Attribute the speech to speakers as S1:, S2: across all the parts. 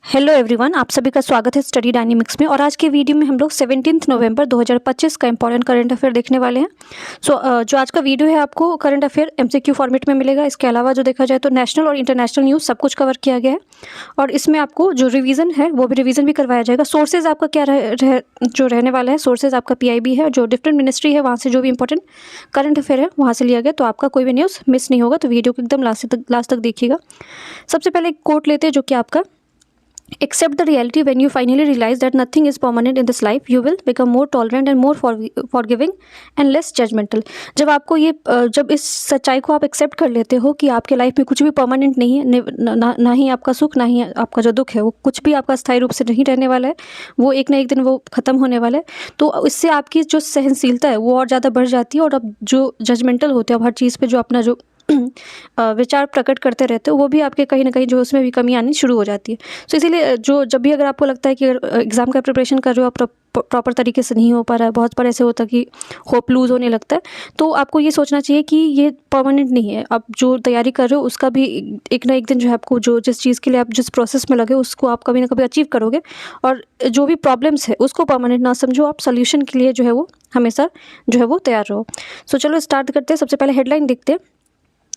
S1: Hello everyone, आप सभी का स्वागत है स्टडी डायनेमिक्स में। और आज के वीडियो में हम लोग 17 नवंबर 2025 का इंपॉर्टेंट करंट अफेयर देखने वाले हैं। जो आज का वीडियो है आपको करंट अफेयर एमसीक्यू फॉर्मेट में मिलेगा। इसके अलावा जो देखा जाए तो नेशनल और इंटरनेशनल न्यूज़ सब कुछ कवर किया गया है और इसमें आपको जो रिवीजन है वो भी रिवीजन भी करवाया जाएगा। सोर्सेज आपका क्या जो रहने वाला है, सोर्सेज आपका पीआईबी है, जो डिफरेंट मिनिस्ट्री है वहाँ से जो भी इंपॉर्टेंट करंट अफेयर है वहाँ से लिया गया, तो आपका कोई भी न्यूज़ मिस नहीं होगा। तो वीडियो को एकदम लास्ट तक देखिएगा। सबसे पहले एक कोट लेते हैं जो कि आपका Accept the reality when you finally realize that nothing is permanent in this life, you will become more tolerant and more forgiving and less judgmental। जब आपको ये जब इस सच्चाई को आप एक्सेप्ट कर लेते हो कि आपके लाइफ में कुछ भी परमानेंट नहीं है, ना ही आपका सुख ना ही आपका जो दुख है वो कुछ भी आपका स्थायी रूप से नहीं रहने वाला है, वो एक ना एक दिन वो ख़त्म होने वाला है, तो इससे आपकी जो सहनशीलता है वो और ज़्यादा बढ़ जाती है। और अब जो जजमेंटल होते हैं, अब हर चीज़ पर जो अपना जो विचार प्रकट करते रहते हो वो भी आपके कहीं ना कहीं जो उसमें भी कमी आनी शुरू हो जाती है। तो इसीलिए जब भी अगर आपको लगता है कि एग्ज़ाम का प्रिपरेशन कर रहे हो आप प्रॉपर तरीके से नहीं हो पा रहा है, बहुत बार ऐसे होता है कि होप लूज़ होने लगता है, तो आपको ये सोचना चाहिए कि ये परमानेंट नहीं है। आप जो तैयारी कर रहे हो उसका भी एक ना एक दिन जो है आपको जो जिस चीज़ के लिए आप जिस प्रोसेस में लगे उसको आप कभी ना कभी अचीव करोगे। और जो भी प्रॉब्लम्स है उसको परमानेंट ना समझो, आप सोल्यूशन के लिए जो है वो हमेशा जो है वो तैयार रहो। सो चलो स्टार्ट करते हैं। सबसे पहले हेडलाइन देखते हैं।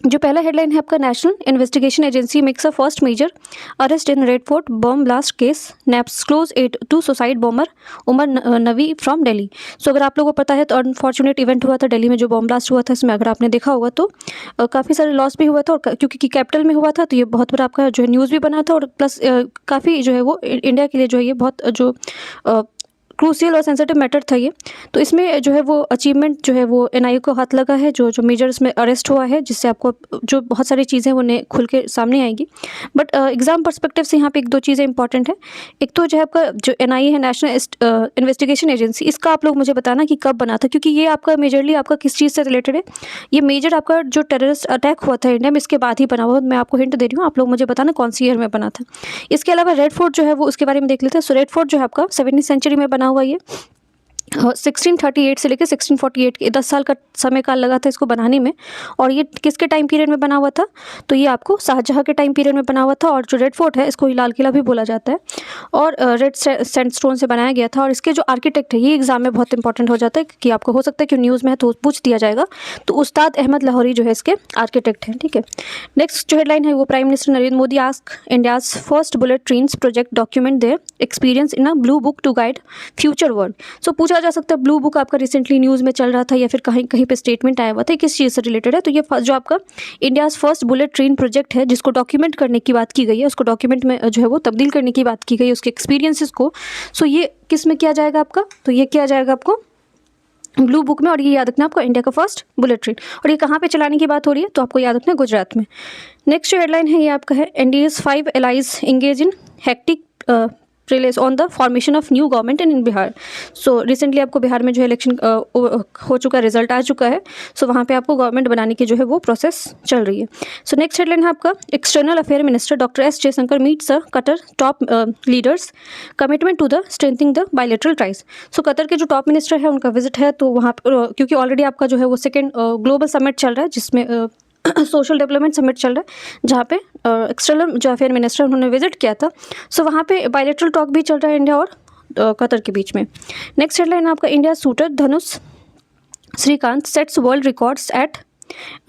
S1: जो पहला हेडलाइन है आपका, National Investigation Agency makes a first major arrest in Red Fort bomb blast case, nabs close aide to suicide bomber Umar Nabi from Delhi. So अगर आप लोगों को पता है तो अनफॉर्चुनेट इवेंट हुआ था दिल्ली में, जो बॉम्ब ब्लास्ट हुआ था, इसमें अगर आपने देखा होगा तो काफ़ी सारे लॉस भी हुआ था। और क्योंकि कैपिटल में हुआ था तो ये बहुत बड़ा आपका जो है न्यूज़ भी बना था, और प्लस काफ़ी जो है वो इंडिया के लिए जो है ये बहुत जो क्रूसियल और सेंसिटिव मैटर था ये। तो इसमें जो है वो अचीवमेंट जो है वो एनआईए को हाथ लगा है, जो मेजर इसमें अरेस्ट हुआ है, जिससे आपको जो बहुत सारी चीज़ें वो खुल के सामने आएंगी। बट एग्जाम पर्सपेक्टिव से यहाँ पे एक दो चीज़ें इंपॉर्टेंट है। एक तो जो है आपका जो एनआईए है, नेशनल इन्वेस्टिगेशन एजेंसी, इसका आप लोग मुझे बताना कि कब बना था, क्योंकि ये आपका मेजरली आपका किस चीज़ से रिलेटेड है। ये मेजर आपका जो टेररिस्ट अटैक हुआ था इंडिया में, इसके बाद ही बना हुआ। मैं आपको हिंट दे रही हूँ, आप लोग मुझे बताना कौन सी ईयर में बना था। इसके अलावा रेड फोर्ट जो है वो उसके बारे में देख लेते हैं। सो रेड फोर्ट जो है आपका 17वीं सेंचुरी में बना हुआ ये 1638 से लेकर 1648 के 10 साल का समय काल लगा था इसको बनाने में। और ये किसके टाइम पीरियड में बना हुआ था, तो ये आपको शाहजहाँ के टाइम पीरियड में बना हुआ था। और जो रेड फोर्ट है इसको लाल किला भी बोला जाता है, और रेड सैंडस्टोन से बनाया गया था। और इसके जो आर्किटेक्ट है ये एग्जाम में बहुत इंपॉर्टेंट हो जाता है, कि आपको हो सकता है कि न्यूज़ में है तो पूछ दिया जाएगा। तो उस्ताद अहमद लाहौरी जो है इसके आर्किटेक्ट हैं, ठीक है। नेक्स्ट जो हेडलाइन है वो, prime minister Narendra Modi asks India's first bullet trains project document their experience in a blue book to guide future world. So पूछा जा सकता है, ब्लू बुक आपका रिसेंटली न्यूज़ में चल रहा था या फिर कहीं कहीं पे स्टेटमेंट आया हुआ था, किस चीज़ से रिलेटेड है। तो ये जो आपका India's first bullet train project है जिसको डॉक्यूमेंट करने की बात की गई है, उसको डॉक्यूमेंट में जो है वो तब्दील करने की बात की गई है, उसके एक्सपीरियंसेस को। सो ये किस में किया जाएगा आपका, तो ये किया जाएगा आपको ब्लू बुक में। और ये याद रखना आपको, इंडिया का फर्स्ट बुलेट ट्रेन। और ये कहाँ पे चलाने की बात हो रही है, तो आपको याद रखना गुजरात में। नेक्स्ट जो हेडलाइन है ये आपका है, एनडीए's 5 allies engage in hectic release on the formation of new government in Bihar. So recently आपको बिहार में जो इलेक्शन हो चुका है, रिजल्ट आ चुका है। सो वहाँ पे आपको गवर्नमेंट बनाने की जो है वो प्रोसेस चल रही है। सो नेक्स्ट हेडलाइन है आपका, external affair minister doctor S Jaishankar meets Qatar top leaders commitment to the strengthening the bilateral ties. So Qatar के जो टॉप मिनिस्टर है उनका विजिट है, तो वहाँ क्योंकि ऑलरेडी आपका जो है वो सेकेंड ग्लोबल समिट चल रहा है, जिसमें सोशल डेवलपमेंट समिट चल रहा है, जहाँ पे एक्सटर्नल जो अफेयर मिनिस्टर उन्होंने विजिट किया था। सो वहाँ पे बायलैटरल टॉक भी चल रहा है इंडिया और कतर के बीच में। नेक्स्ट हेडलाइन आपका, India shooter Dhanush Srikanth sets world records at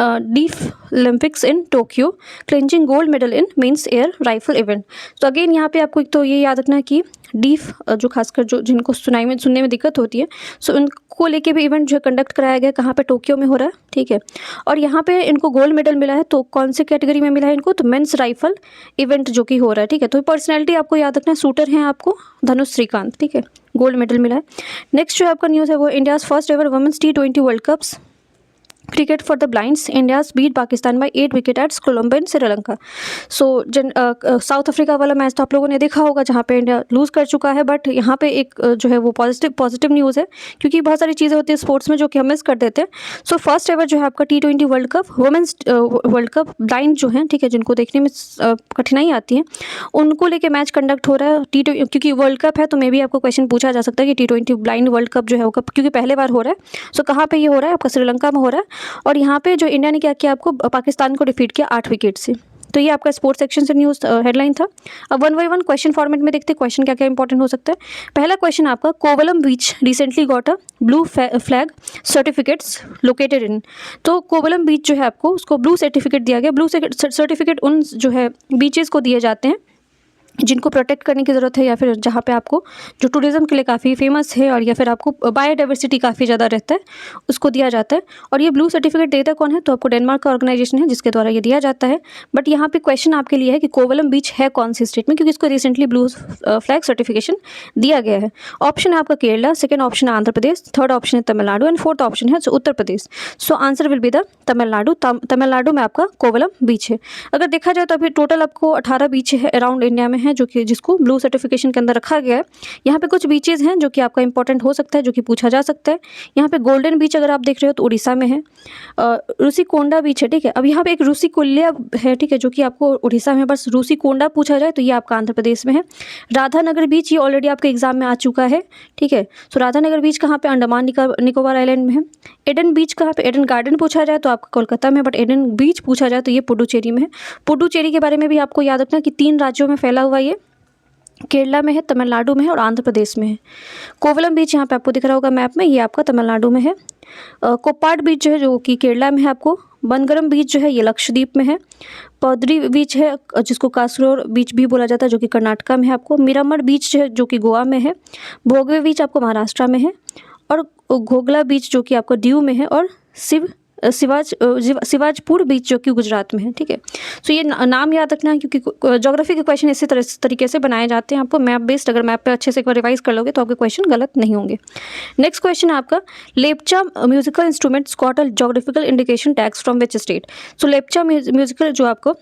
S1: deaf Olympics in Tokyo, clinching gold medal in men's air rifle event. तो अगेन यहाँ पे आपको एक तो ये याद रखना है कि डीफ जो खासकर जो जिनको सुनने में दिक्कत होती है, सो उनको लेके भी इवेंट जो है कंडक्ट कराया गया, कहाँ पे, टोक्यो में हो रहा है, ठीक है। और यहाँ पे इनको गोल्ड मेडल मिला है, तो कौन से कैटेगरी में मिला है इनको, तो मेंस राइफल इवेंट जो कि हो रहा है, ठीक है। तो पर्सनैलिटी आपको याद रखना है, शूटर हैं आपको धनुष श्रीकांत, ठीक है, गोल्ड मेडल मिला है। नेक्स्ट जो आपका न्यूज़ है वो, India's first ever women's T20 world cups cricket for the blinds, India's beat Pakistan by 8 wicket at Colombo in Sri Lanka. So South Africa वाला मैच तो आप लोगों ने देखा होगा, जहाँ पे इंडिया लूज़ कर चुका है। बट यहाँ पे एक जो है वो पॉजिटिव न्यूज़ है, क्योंकि बहुत सारी चीज़ें होती है स्पोर्ट्स में जो कि हम मिस कर देते हैं। सो फर्स्ट एवर जो है आपका T20 world cup, women's world cup, blind जो है, ठीक है, जिनको देखने में कठिनाई आती है, उनको लेके मैच कंडक्ट हो रहा है। क्योंकि वर्ल्ड कप है तो मे भी आपको क्वेश्चन पूछा जा सकता है कि T20 ब्लाइंड वर्ल्ड कप जो है वो कब, क्योंकि पहले बार हो रहा है। सो कहाँ पे ये हो रहा है, आपका श्रीलंका में हो रहा है। और यहाँ पे जो इंडिया ने क्या किया, आपको पाकिस्तान को डिफीट किया 8 विकेट से, तो ये आपका स्पोर्ट्स सेक्शन से न्यूज़ हेडलाइन था। अब one by one question format में देखते हैं क्वेश्चन क्या क्या इंपॉर्टेंट हो सकता है। पहला क्वेश्चन आपका, Kovalam beach recently got a blue flag certificates located in. तो कोवलम बीच जो है आपको उसको ब्लू सर्टिफिकेट दिया गया। ब्लू सर्टिफिकेट उन जो है बीचेस को दिए जाते हैं जिनको प्रोटेक्ट करने की ज़रूरत है, या फिर जहाँ पे आपको जो टूरिज़्म के लिए काफ़ी फेमस है, और या फिर आपको बायोडाइवर्सिटी काफ़ी ज़्यादा रहता है, उसको दिया जाता है। और ये ब्लू सर्टिफिकेट देता कौन है, तो आपको डेनमार्क का ऑर्गेनाइजेशन है जिसके द्वारा ये दिया जाता है। बट यहाँ पे क्वेश्चन आपके लिए है कि कोवलम बीच है कौन सी स्टेट में, क्योंकि इसको रिसेंटली ब्लू फ्लैग सर्टिफिकेशन दिया गया है। ऑप्शन है आपका केरला, सेकेंड ऑप्शन है आंध्र प्रदेश, थर्ड ऑप्शन है तमिलनाडु एंड फोर्थ ऑप्शन है Uttar Pradesh. So answer will be the Tamil Nadu. Tamil Nadu में आपका कोवलम बीच है। अगर देखा जाए तो अभी टोटल आपको 18 बीच है अराउंड इंडिया में है, जो कि जिसको ब्लू सर्टिफिकेशन के अंदर रखा गया है। यहाँ पे कुछ बीचेस हैं जो कि आपका इंपॉर्टेंट हो सकता है, जो कि पूछा जा सकता है। यहाँ पे गोल्डन बीच अगर आप देख रहे हो तो उड़ीसा में है। रूसीकोंडा बीच है, ठीक है। अब यहाँ पे एक रूसीकुल्या है, ठीक है, जो कि आपको उड़ीसा में, बस रूसीकोंडा पूछा जाए तो ये आपका आंध्र प्रदेश में है। राधानगर बीच ये ऑलरेडी आपके एग्जाम में आ चुका है, ठीक है। सो राधानगर बीच कहाँ पे, अंडमान निकोबार आइलैंड में है। एडन बीच कहाँ पे, एडन गार्डन पूछा जाए तो आपका कोलकाता में, बट एडन बीच पूछा जाए तो ये पुडुचेरी में है। पुडुचेरी के बारे में भी आपको याद रखना कि 3 राज्यों में फैला हुआ ये, केरला में है, तमिलनाडु में है और आंध्र प्रदेश में है। कोवलम बीच यहाँ पे आपको दिख रहा होगा मैप में, ये आपका तमिलनाडु में है। कोप्पाड बीच जो है जो कि केरला में है आपको। बनगरम बीच जो है ये लक्षद्वीप में है। पौदरी बीच है जिसको कासरोर बीच भी बोला जाता है, जो कि कर्नाटका में है आपको। मिरामर बीच है जो कि गोवा में है। भोगवे बीच आपको महाराष्ट्र में है। और घोगला बीच जो कि आपको दीव में है। और शिवाजपुर बीच जो कि गुजरात में है, ठीक है। सो ये नाम याद रखना है, क्योंकि ज्योग्राफी के क्वेश्चन इसी तरीके से बनाए जाते हैं। आपको मैप बेस्ड, अगर मैप पे अच्छे से एक बार रिवाइज कर लोगे तो आपके क्वेश्चन गलत नहीं होंगे। नेक्स्ट क्वेश्चन है आपका, Lepcha musical instruments got a geographical indication tags from which state. So Lepcha musical जो आपको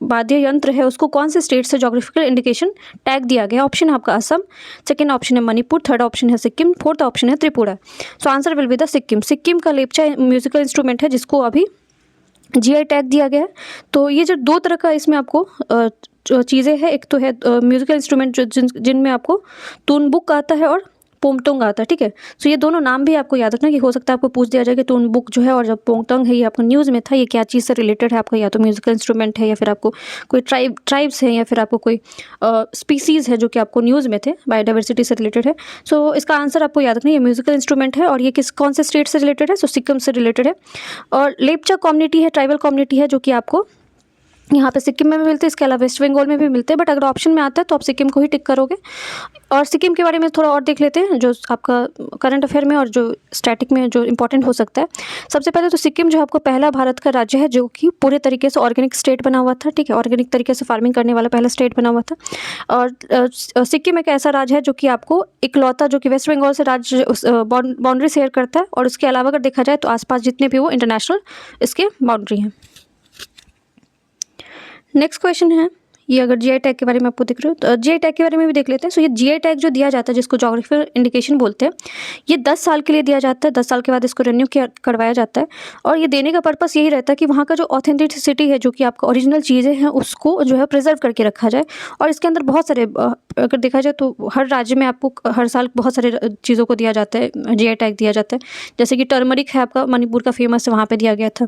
S1: वाद्य यंत्र है उसको कौन से स्टेट से ज्योग्राफिकल इंडिकेशन टैग दिया गया। ऑप्शन है आपका असम, सेकंड ऑप्शन है मणिपुर, थर्ड ऑप्शन है सिक्किम, फोर्थ ऑप्शन है त्रिपुरा। सो answer will be the Sikkim. Sikkim का लेप्चा म्यूजिकल इंस्ट्रूमेंट है जिसको अभी जीआई टैग दिया गया है। तो ये जो 2 तरह का इसमें आपको चीज़ें हैं, एक तो है म्यूजिकल इंस्ट्रूमेंट जो जिनमें आपको तुनबुक आता है और पोंगटोंग आता है, ठीक है। सो ये दोनों नाम भी आपको याद रखना, कि हो सकता है आपको पूछ दिया जाए कि तुनबुक जो है और जब पोंगटोंग है ये आपको न्यूज़ में था, ये क्या चीज़ से रिलेटेड है आपका, या तो म्यूजिकल इंस्ट्रूमेंट है, या फिर आपको कोई ट्राइब्स है, या फिर आपको कोई स्पीसीज़ है जो कि आपको न्यूज़ में थे, बायोडाइवर्सिटी से रिलेटेड है। सो इसका आंसर आपको याद रखना, ये म्यूजिकल इंस्ट्रूमेंट है और ये कौन से स्टेट से रिलेटेड है, सो सिक्किम से रिलेटेड है। और लेप्चा कम्युनिटी है, ट्राइबल कम्युनिटी है, जो कि आपको यहाँ पे सिक्किम में भी मिलते हैं, इसके अलावा वेस्ट बंगाल में भी मिलते हैं। बट अगर ऑप्शन में आता है तो आप सिक्किम को ही टिक करोगे। और सिक्किम के बारे में थोड़ा और देख लेते हैं जो आपका करंट अफेयर में और जो स्टैटिक में जो इंपॉर्टेंट हो सकता है। सबसे पहले तो सिक्किम जो आपको पहला भारत का राज्य है जो कि पूरे तरीके से ऑर्गेनिक स्टेट बना हुआ था, ठीक है। ऑर्गेनिक तरीके से फार्मिंग करने वाला पहला स्टेट बना हुआ था। और सिक्किम एक ऐसा राज्य है जो कि आपको इकलौता, जो कि वेस्ट बंगाल से राज्य बाउंड्री शेयर करता है। और उसके अलावा अगर देखा जाए तो आसपास जितने भी वो इंटरनेशनल इसके बाउंड्री हैं। नेक्स्ट क्वेश्चन है, ये अगर जीआई टैग के बारे में आपको दिख रहे हो तो जीआई टैग के बारे में भी देख लेते हैं। सो ये जीआई टैग जो दिया जाता है जिसको ज्योग्राफिकल इंडिकेशन बोलते हैं, ये 10 साल के लिए दिया जाता है। 10 साल के बाद इसको रिन्यू करवाया जाता है। और ये देने का पर्पस यही रहता है कि वहाँ का जो ऑथेंटिसिटी है, जो कि आपका ओरिजिनल चीज़ें हैं, उसको जो है प्रिजर्व करके रखा जाए। और इसके अंदर बहुत सारे अगर देखा जाए तो हर राज्य में आपको हर साल बहुत सारे चीज़ों को दिया जाता है, जीआई टैग दिया जाता है। जैसे कि टर्मरिक है आपका, मणिपुर का फेमस है, वहाँ पर दिया गया था।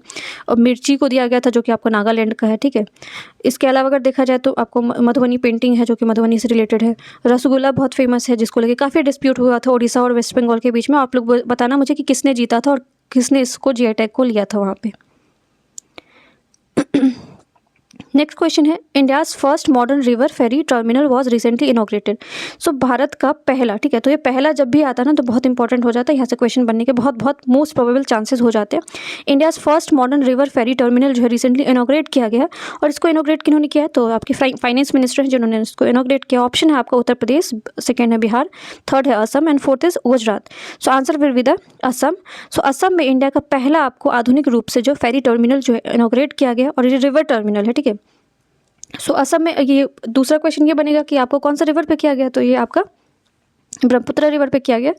S1: और मिर्ची को दिया गया था जो कि आपका नागालैंड का है, ठीक है। इसके अलावा अगर देखा जाए तो आपको मधुबनी पेंटिंग है जो कि मधुबनी से रिलेटेड है। रसगुल्ला बहुत फेमस है जिसको लेके काफ़ी डिस्प्यूट हुआ था उड़ीसा और वेस्ट बंगाल के बीच में। आप लोग बताना मुझे कि किसने जीता था और किसने इसको जीआई टैग को लिया था वहाँ पे। नेक्स्ट क्वेश्चन है, India's first modern river ferry terminal was recently inaugurated. So Bharat का पहला, ठीक है। तो ये पहला जब भी आता है ना तो बहुत इंपॉर्टेंट हो जाता है, यहाँ से क्वेश्चन बनने के बहुत मोस्ट प्रोबेबल चांसेस हो जाते हैं। India's first modern river ferry terminal जो है रिसेंटली इनॉग्रेट किया गया है। और इसको इनॉग्रेट किन्होंने किया है, तो आपके फाइनेंस मिनिस्टर हैं जिन्होंने इसको इनॉग्रेट किया। ऑप्शन है आपका उत्तर प्रदेश, सेकेंड है बिहार, थर्ड है Assam and fourth is Gujarat. So answer will be the Assam. So Assam में इंडिया का पहला आपको आधुनिक रूप से जो फेरी टर्मिनल जो है इनॉग्रेट किया गया और ये रिवर टर्मिनल है, ठीक है। सो असम में ये दूसरा क्वेश्चन ये बनेगा कि आपको कौन सा रिवर पे किया गया, तो ये आपका ब्रह्मपुत्र रिवर पे किया गया।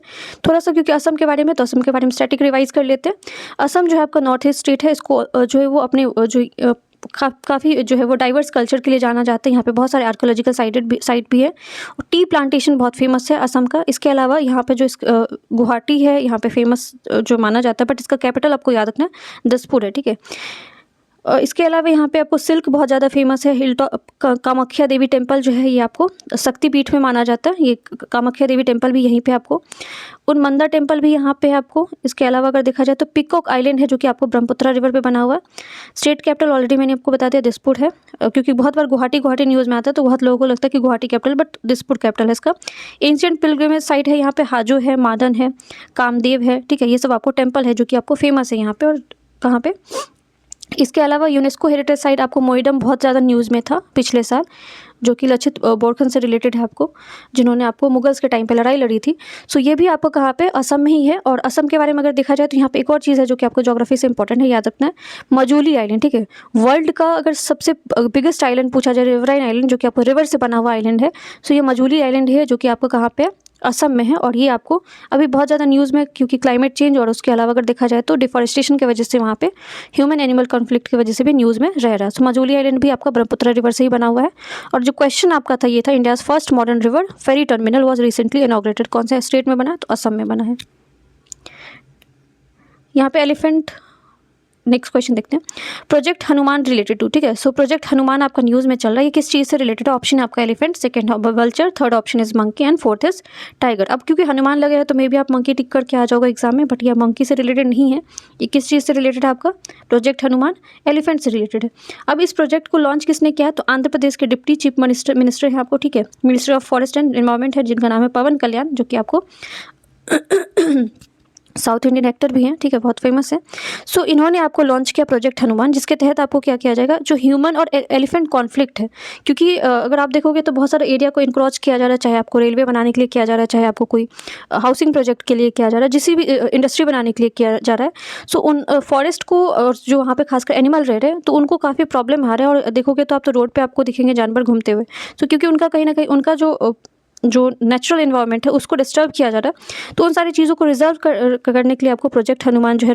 S1: थोड़ा सा क्योंकि असम के बारे में, तो असम के बारे में स्टैटिक रिवाइज कर लेते हैं। असम जो है आपका नॉर्थ ईस्ट स्टेट है, इसको जो है वो अपने जो काफ़ी जो है वो डाइवर्स कल्चर के लिए जाना जाता है। यहाँ पे बहुत सारे आर्कोलॉजिकल साइट भी है। और टी प्लांटेशन बहुत फेमस है असम का। इसके अलावा यहाँ पे जो गुवाहाटी है यहाँ पे फेमस जो माना जाता है, बट इसका कैपिटल आपको याद रखना है दिसपुर है, ठीक है। इसके अलावा यहाँ पे आपको सिल्क बहुत ज़्यादा फेमस है। हिल टॉप कामाख्या देवी टेम्पल जो है ये आपको शक्तिपीठ में माना जाता है। ये कामाख्या देवी टेम्पल भी यहीं पे आपको, उनमंदा टेम्पल भी यहाँ पे आपको। इसके अलावा अगर देखा जाए तो पिकॉक आइलैंड है जो कि आपको ब्रह्मपुत्रा रिवर पे बना हुआ है। स्टेट कैपिटल ऑलरेडी मैंने आपको बता दिया दिसपुर है, क्योंकि बहुत बार गुवाहाटी न्यूज़ में आता है तो बहुत लोगों को लगता है कि Guwahati capital, but Dispur capital है इसका। एंशिएंट पिलग्रिमेज साइट है यहाँ पे, हाजो है, मादन है, कामदेव है, ठीक है। ये सब आपको टेम्पल है जो कि आपको फेमस है यहाँ पे। और कहाँ पे, इसके अलावा यूनेस्को हेरिटेज साइट आपको मोइडम बहुत ज़्यादा न्यूज़ में था पिछले साल, जो कि लचित बोरखन से रिलेटेड है आपको, जिन्होंने आपको मुगल्स के टाइम पे लड़ाई लड़ी थी। सो ये भी आपको कहाँ पे, असम में ही है। और असम के बारे में अगर देखा जाए तो यहाँ पे एक और चीज़ है जो कि आपको ज्योग्राफी से इंपॉर्टेंट है, याद रखना है, मजूली आइलैंड, ठीक है। वर्ल्ड का अगर सबसे बिगेस्ट आइलैंड पूछा जाए, रिवराइन आइलैंड, जो कि आपको रिवर से बना हुआ आइलैंड है। सो ये मजूली आइलैंड है जो कि आपको कहाँ पे, असम में है। और ये आपको अभी बहुत ज़्यादा न्यूज़ में, क्योंकि क्लाइमेट चेंज और उसके अलावा अगर देखा जाए तो डिफॉरेस्टेशन की वजह से वहाँ पे ह्यूमन एनिमल कॉन्फ्लिक्ट की वजह से भी न्यूज़ में रह रहा है। सो मजूली आइलैंड भी आपका ब्रह्मपुत्र रिवर से ही बना हुआ है। और जो क्वेश्चन आपका था ये था, India's first modern river ferry terminal was recently inaugurated, कौन सा स्टेट में बना है, तो असम में बना है। यहाँ पे एलिफेंट, नेक्स्ट क्वेश्चन देखते हैं, प्रोजेक्ट हनुमान रिलेटेड टू, ठीक है। सो प्रोजेक्ट हनुमान आपका न्यूज़ में चल रहा है, ये किस चीज़ से रिलेटेड है? ऑप्शन है आपका elephant, second vulture, third option is monkey and fourth is tiger. अब क्योंकि हनुमान लगे है तो मे भी आप मंकी टिक करके आ जाओगे एग्जाम में, बट यह मंकी से रिलेटेड नहीं है। ये किस चीज़ से रिलेटेड है आपका प्रोजेक्ट हनुमान? एलिफेंट से रिलेटेड है। अब इस प्रोजेक्ट को लॉन्च किसने किया? तो आंध्र प्रदेश के डिप्टी चीफ मिनिस्टर है आपको, ठीक है, minister of forest and environment है, जिनका नाम है पवन कल्याण, जो कि आपको साउथ इंडियन एक्टर भी हैं, ठीक है, बहुत फेमस है। सो इन्होंने आपको लॉन्च किया प्रोजेक्ट हनुमान, जिसके तहत आपको क्या किया जाएगा, जो ह्यूमन और एलिफेंट कॉन्फ्लिक्ट है, क्योंकि अगर आप देखोगे तो बहुत सारे एरिया को इंक्रोच किया जा रहा है, चाहे आपको रेलवे बनाने के लिए किया जा रहा है, चाहे आपको कोई हाउसिंग प्रोजेक्ट के लिए किया जा रहा है, जिस भी इंडस्ट्री बनाने के लिए किया जा रहा है। सो उन फॉरेस्ट को, और जो वहाँ पे खासकर एनिमल रह रहे हैं, तो उनको काफ़ी प्रॉब्लम आ रहा है। और देखोगे तो आप तो रोड पर आपको दिखेंगे जानवर घूमते हुए। सो क्योंकि उनका कहीं ना कहीं उनका जो नेचुरल इन्वायरमेंट है उसको डिस्टर्ब किया जा रहा है, तो उन सारी चीज़ों को रिजर्व करने के लिए आपको प्रोजेक्ट हनुमान जो है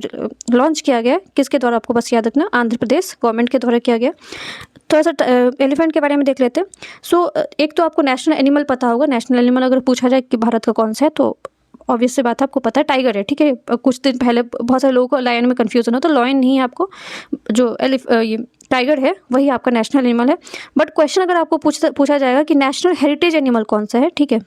S1: लॉन्च किया गया है। किसके द्वारा? आपको बस याद रखना, आंध्र प्रदेश गवर्नमेंट के द्वारा किया गया। थोड़ा सा एलिफेंट के बारे में देख लेते हैं। सो एक तो आपको नेशनल एनिमल पता होगा। नेशनल एनिमल अगर पूछा जाए कि भारत का कौन सा है, तो ऑब्वियस सी बात है, आपको पता है टाइगर है, ठीक है। कुछ दिन पहले बहुत सारे लोगों को लायन में कन्फ्यूजन हो, तो लायन नहीं है, आपको जो ये टाइगर है वही आपका नेशनल एनिमल है। बट क्वेश्चन अगर आपको पूछा जाएगा कि नेशनल हेरिटेज एनिमल कौन सा है, ठीक है,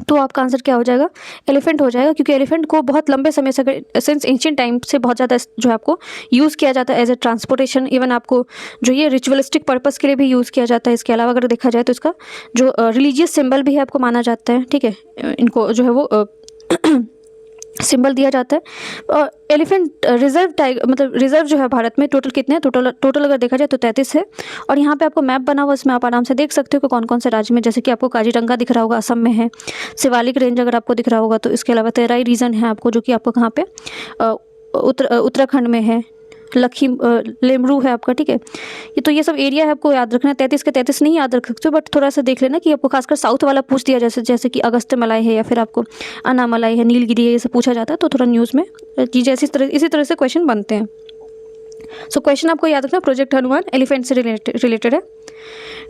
S1: तो आपका आंसर क्या हो जाएगा? एलिफेंट हो जाएगा, क्योंकि एलिफेंट को बहुत लंबे समय से, सिंस एंशिएंट टाइम से बहुत ज़्यादा जो है आपको यूज़ किया जाता है एज ए ट्रांसपोर्टेशन। इवन आपको जो ये रिचुअलिस्टिक पर्पस के लिए भी यूज़ किया जाता है। इसके अलावा अगर देखा जाए तो इसका जो रिलीजियस सिंबल भी है आपको माना जाता है, ठीक है। इनको जो है वो सिंबल दिया जाता है। एलिफेंट रिजर्व टाइगर, मतलब रिजर्व जो है भारत में टोटल कितने हैं? टोटल अगर देखा जाए तो 33 है। और यहाँ पे आपको मैप बना हुआ, इसमें आप आराम से देख सकते हो कि कौन कौन से राज्य में, जैसे कि आपको काजीरंगा दिख रहा होगा, असम में है। शिवालिक रेंज अगर आपको दिख रहा होगा तो। इसके अलावा तेराई रीजन है आपको, जो कि आपको कहाँ पे, उत्तराखंड में है। लेमरू है आपका, ठीक है। ये तो ये सब एरिया है, आपको याद रखना है। 33 के 33 नहीं याद रख सकते हो, बट थोड़ा सा देख लेना कि आपको खासकर साउथ वाला पूछ दिया, जैसे कि अगस्त मलाई है, या फिर आपको अनामलाई है, नीलगिरी है, ये सब पूछा जाता है, तो थोड़ा न्यूज़ में चीज़ें इसी तरह से क्वेश्चन बनते हैं। सो क्वेश्चन आपको याद रखना, प्रोजेक्ट हनुमान एलिफेंट से रिलेटेड है।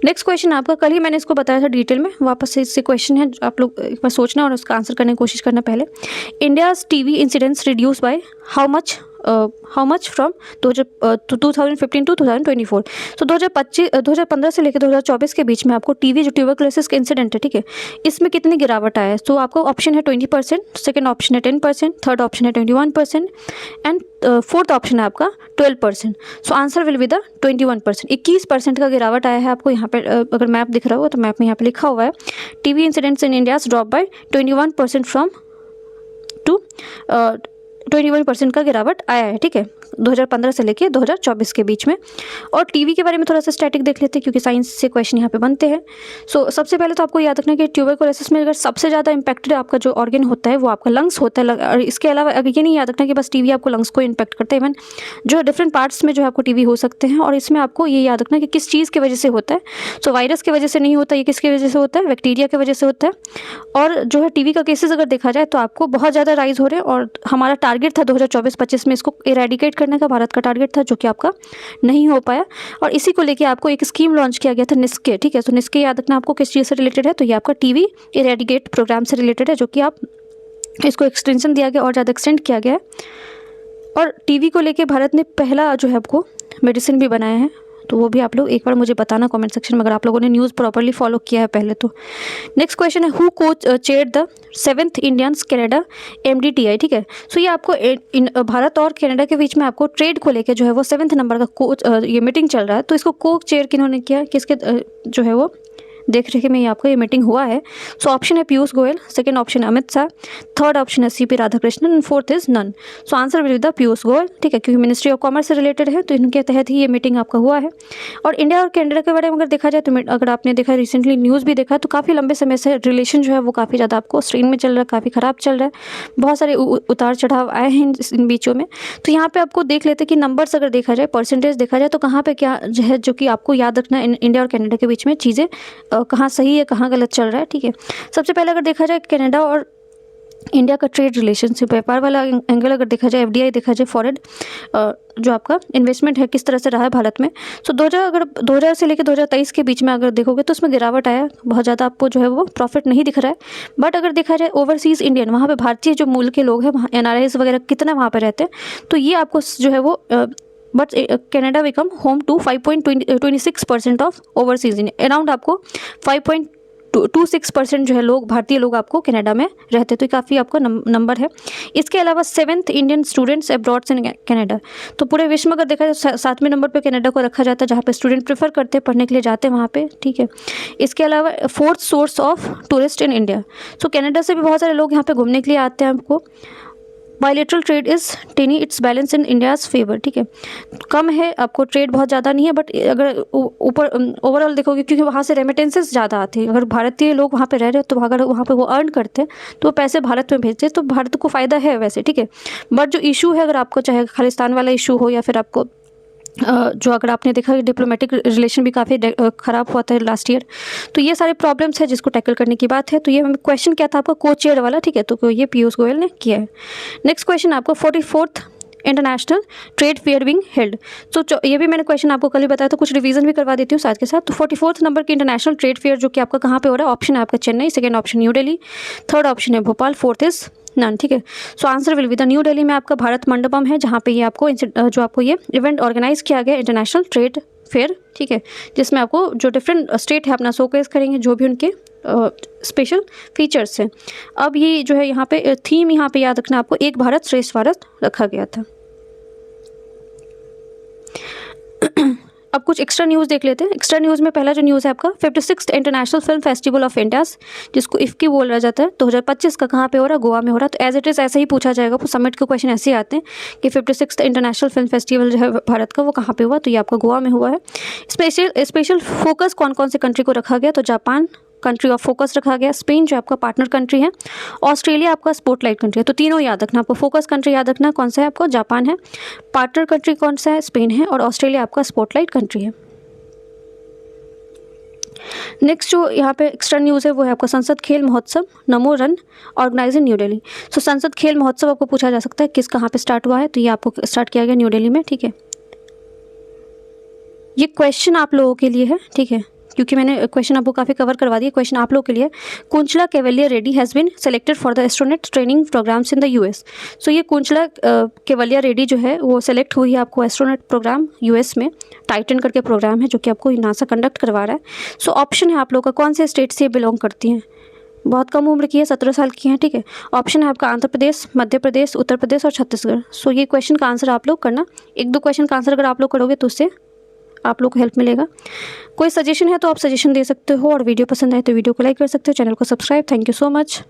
S1: नेक्स्ट क्वेश्चन आपका, कल ही मैंने इसको बताया था डिटेल में, वापस से इससे क्वेश्चन है, आप लोग एक बार सोचना और उसका आंसर करने की कोशिश करना। पहले, India's TV incidents reduce by how much from 2015 to 2024। तो 2015 से लेकर 2024 के बीच में आपको टीवी जो ट्यूबरक्लोसिस का इंसिडेंट है, ठीक है, इसमें कितनी गिरावट आया है? तो आपको ऑप्शन है 20%, सेकंड ऑप्शन है 10%, थर्ड ऑप्शन है 21% एंड फोर्थ ऑप्शन है आपका 12%। सो आंसर विल बी द 21%। 21% का गिरावट आया है आपको यहाँ पे। अगर मैप दिख रहा होगा तो मैप में यहाँ पे लिखा हुआ है, TV incidents in India drop by 21% from to 21% का गिरावट आया है, ठीक है, 2015 से लेके 2024 के बीच में। और टीवी के बारे में थोड़ा सा स्टैटिक देख लेते हैं, क्योंकि साइंस से क्वेश्चन यहाँ पे बनते हैं। सो सबसे पहले तो आपको याद रखना कि ट्यूबरकुलोसिस में अगर सबसे ज़्यादा इंपैक्टेड आपका जो ऑर्गन होता है वो आपका लंग्स होता है। और इसके अलावा अगर ये नहीं याद रखना कि बस टीवी आपको लंग्स को इम्पैक्ट करता है, इवन जो डिफरेंट पार्ट्स में जो है आपको टीवी हो सकते हैं। और इसमें आपको ये याद रखना कि किस चीज़ की वजह से होता है। सो वायरस की वजह से नहीं होता, ये किसकी वजह से होता है? बैक्टीरिया की वजह से होता है। और जो है टीवी का केसेस अगर देखा जाए तो आपको बहुत ज़्यादा राइज हो रहे हैं, और हमारा टारगेट था 2024-25 में इसको इरेडिकेट करने का, भारत का टारगेट था, जो कि आपका नहीं हो पाया। और इसी को लेके आपको एक स्कीम लॉन्च किया गया था, निस्के, ठीक है। तो निस्के याद रखना आपको किस चीज़ से रिलेटेड है, तो ये आपका टीवी इरेडिकेट प्रोग्राम से रिलेटेड है, जो कि आप इसको एक्सटेंशन दिया गया और ज़्यादा एक्सटेंड किया गया है। और टीवी को लेके भारत ने पहला जो है आपको मेडिसिन भी बनाया है, तो वो भी आप लोग एक बार मुझे बताना कमेंट सेक्शन में अगर आप लोगों ने न्यूज़ प्रॉपरली फॉलो किया है पहले तो। नेक्स्ट क्वेश्चन है, who coach chair the 7th Indians Canada MDTI, ठीक है। सो ये आपको भारत और कनाडा के बीच में आपको ट्रेड को लेके जो है वो 7th नंबर का कोच ये मीटिंग चल रहा है, तो इसको को चेयर किन्होंने किया, किसके जो है वो देख रेख में आपको ये मीटिंग हुआ है। सो ऑप्शन है पीयूष गोयल, सेकंड ऑप्शन है अमित शाह, थर्ड ऑप्शन है CP Radhakrishnan and fourth is none. So answer will be the Piyush Goyal, ठीक है, क्योंकि मिनिस्ट्री ऑफ कॉमर्स से रिलेटेड है तो इनके तहत ही ये मीटिंग आपका हुआ है। और इंडिया और कनाडा के बारे में अगर देखा जाए तो अगर आपने देखा रिसेंटली न्यूज़ भी देखा तो काफ़ी लंबे समय से रिलेशन जो है वो काफ़ी ज़्यादा आपको स्ट्रेन में चल रहा है, काफ़ी ख़राब चल रहा है, बहुत सारे उतार चढ़ाव आए हैं इन बीचों में। तो यहाँ पे आपको देख लेते हैं कि नंबर्स अगर देखा जाए, परसेंटेज देखा जाए तो कहाँ पे क्या जो है जो कि आपको याद रखना है इंडिया और कनाडा के बीच में चीज़ें कहाँ सही है कहाँ गलत चल रहा है, ठीक है। सबसे पहले अगर देखा जाए कनाडा और इंडिया का ट्रेड रिलेशनशिप, व्यापार वाला एंगल अगर देखा जाए, FDI देखा जाए, फॉरेन जो आपका इन्वेस्टमेंट है किस तरह से रहा है भारत में। सो 2000 से लेकर 2023 के बीच में अगर देखोगे तो उसमें गिरावट आया, बहुत ज़्यादा आपको जो है वो प्रॉफिट नहीं दिख रहा है। बट अगर देखा जाए ओवरसीज़ इंडियन, वहाँ पे भारतीय जो मूल के लोग हैं, वहाँ NRIs वगैरह कितना वहाँ पर रहते हैं, तो ये आपको जो है वो but Canada become home to 5.26% of overseas India, around आपको 5.26% जो है लोग, भारतीय लोग आपको कनाडा में रहते, तो काफ़ी आपका नंबर है। इसके अलावा 7th Indian students abroads in Canada, तो पूरे विश्व में अगर देखा जाए 7वें नंबर पे कनाडा को रखा जाता है, जहाँ पे स्टूडेंट प्रेफर करते हैं पढ़ने के लिए जाते हैं वहाँ पे, ठीक है। इसके अलावा 4th source of tourist in India, so Canada से भी बहुत सारे लोग यहाँ पे घूमने के लिए आते हैं आपको। Bilateral trade is tiny, it's balance in India's favour, ठीक है, कम है आपको, ट्रेड बहुत ज़्यादा नहीं है, बट अगर ऊपर ओवरऑल देखोगे क्योंकि वहाँ से रेमिटेंसेस ज़्यादा आती है, अगर भारतीय लोग वहाँ पे रह रहे हो तो अगर वहाँ पे वो अर्न करते हैं तो वो पैसे भारत में भेजते हैं, तो भारत को फ़ायदा है वैसे, ठीक है। बट जो इशू है, अगर आपको चाहे खालिस्तान वाला इशू हो या फिर आपको जो अगर आपने देखा डिप्लोमेटिक रिलेशन भी काफ़ी ख़राब हुआ था लास्ट ईयर, तो ये सारे प्रॉब्लम्स है जिसको टैकल करने की बात है। तो ये क्वेश्चन क्या था आपका को चेयर वाला, ठीक है, तो ये पीयूष गोयल ने किया है। नेक्स्ट क्वेश्चन आपको 44th international trade fair being held, तो ये भी मैंने क्वेश्चन आपको कल ही बताया, तो कुछ रिवीजन भी करवा देती हूँ साथ के साथ। तो 44th नंबर की इंटरनेशनल ट्रेड फेयर जो कि आपका कहाँ पे हो रहा है, ऑप्शन है आपका Chennai, second option new Delhi, third option है भोपाल, फोर्थ इज नन, ठीक है। सो answer will be the new Delhi में आपका भारत मंडपम है, जहाँ पे ये आपको जो आपको ये इवेंट ऑर्गेनाइज किया गया इंटरनेशनल ट्रेड फेयर, ठीक है, जिसमें आपको जो डिफरेंट स्टेट है अपना शोकेस करेंगे, जो भी उनके स्पेशल फीचर्स हैं। अब ये जो है यहाँ पे थीम यहाँ पे याद रखना आपको, एक भारत श्रेष्ठ भारत रखा गया था। अब कुछ एक्स्ट्रा न्यूज़ देख लेते हैं। एक्स्ट्रा न्यूज़ में पहला जो न्यूज़ है आपका 56th international film festival of India's, जिसको IFFI बोला जाता है, 2025 का कहाँ पे हो रहा है, गोवा में हो रहा है। तो एज इट इज़ ऐसे ही पूछा जाएगा, वो समिट के क्वेश्चन ऐसे ही आते हैं कि 56th इंटरनेशनल फिल्म फेस्टिवल जो है भारत का, वो कहाँ पे हुआ, तो ये आपका गोवा में हुआ है। स्पेशल फोकस कौन कौन से कंट्री को रखा गया, तो जापान कंट्री ऑफ फोकस रखा गया, स्पेन जो आपका पार्टनर कंट्री है, ऑस्ट्रेलिया आपका स्पॉटलाइट कंट्री है। तो तीनों याद रखना आपको, फोकस कंट्री याद रखना कौन सा है आपको, जापान है, पार्टनर कंट्री कौन सा है, स्पेन है, और ऑस्ट्रेलिया आपका स्पॉटलाइट कंट्री है। नेक्स्ट जो यहाँ पे एक्स्ट्रा न्यूज़ है वो है आपका संसद खेल महोत्सव नमो रन ऑर्गेनाइज इन न्यू दिल्ली। सो संसद खेल महोत्सव आपको पूछा जा सकता है किस कहाँ पे स्टार्ट हुआ है, तो ये आपको स्टार्ट किया गया न्यू दिल्ली में, ठीक है। ये क्वेश्चन आप लोगों के लिए है, ठीक है, क्योंकि मैंने क्वेश्चन आपको काफ़ी कवर करवा दिया। क्वेश्चन आप लोगों के लिए, Kunchala Kaivalya Reddy has been selected for the astronaut training programmes in the US। So ये कुंचला केवलिया रेड्डी जो है वो सेलेक्ट हुई है आपको एस्ट्रोनॉट प्रोग्राम US में, टाइटन करके प्रोग्राम है जो कि आपको नासा कंडक्ट करवा रहा है। सो ऑप्शन है आप लोगों का, कौन से स्टेट से बिलोंग करती हैं, बहुत कम उम्र की है, 17 साल की हैं, ठीक है। ऑप्शन है आपका आंध्र प्रदेश, मध्य प्रदेश, उत्तर प्रदेश और छत्तीसगढ़। सो ये क्वेश्चन का आंसर आप लोग करना, एक दो क्वेश्चन का आंसर अगर आप लोग करोगे तो उससे आप लोग को हेल्प मिलेगा। कोई सजेशन है तो आप सजेशन दे सकते हो, और वीडियो पसंद आए तो वीडियो को लाइक कर सकते हो, चैनल को subscribe. Thank you so much.